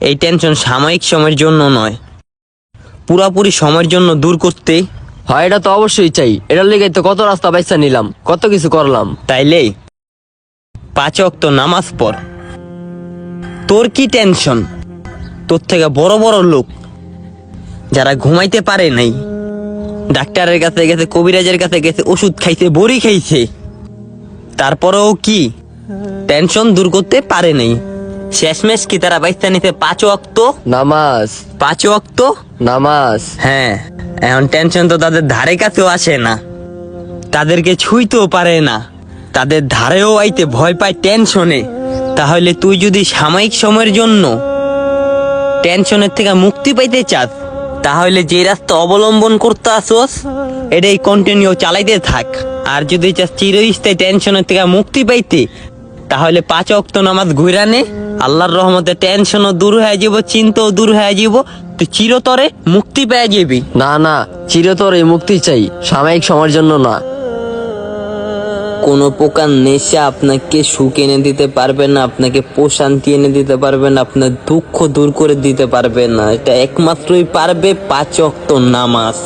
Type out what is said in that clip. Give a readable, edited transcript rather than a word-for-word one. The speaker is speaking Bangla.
এই টেনশন সাময়িক সময়ের জন্য নয়, পুরাপুরি সময়ের জন্য দূর করতে। হয় এটা তো অবশ্যই চাই, এটার লেগে তো কত রাস্তা বাইসা নিলাম, কত কিছু করলাম। তাইলে 5 ওয়াক্ত নামাজ পড়। তোর কি টেনশন? তোর থেকে বড় বড় লোক যারা ঘুমাইতে পারে নাই, ডাক্তারের কাছে গেছে, কবিরাজের কাছে গেছে, ওষুধ খাইছে, বড়ি খাইছে, তারপরেও কি টেনশন দূর করতে পারে নাই। শেষমেশ কি তারা বাইসা নিতে 5 ওয়াক্ত নামাজ। 5 ওয়াক্ত নামাজ। হ্যাঁ, এখন টেনশন তো তাদের ধারে কাছেও আসে না, তাদেরকে ছুঁইতেও পারে না, তাদের ধারেও আইতে ভয় পায় টেনশনে। তাহলে তুই যদি সাময়িক সময়ের জন্য টেনশনের থেকে মুক্তি পাইতে চাস, তাহলে যে রাস্তা অবলম্বন করতে আসোস এটাই কন্টিনিউ চালাইতে থাক। আর যদি চাস চিরস্থায়ী টেনশনের থেকে মুক্তি পাইতে, তাহলে 5 ওয়াক্ত নামাজ ঘুরা নে। আল্লাহর রহমতে টেনশনও দূর হয়ে যাব, চিন্তাও দূর হয়ে যাব, তুই চিরতরে মুক্তি পেয়ে যাবি। না না, চিরতরে মুক্তি চাই, সাময়িক সময়ের জন্য না। কোনো প্রকার নেশা আপনাকে সুখ এনে দিতে পারবে না, আপনাকে প্রশান্তি এনে দিতে পারবে না, আপনার দুঃখ দূর করে দিতে পারবে না। এটা একমাত্রই পারবে 5 ওয়াক্ত নামাজ।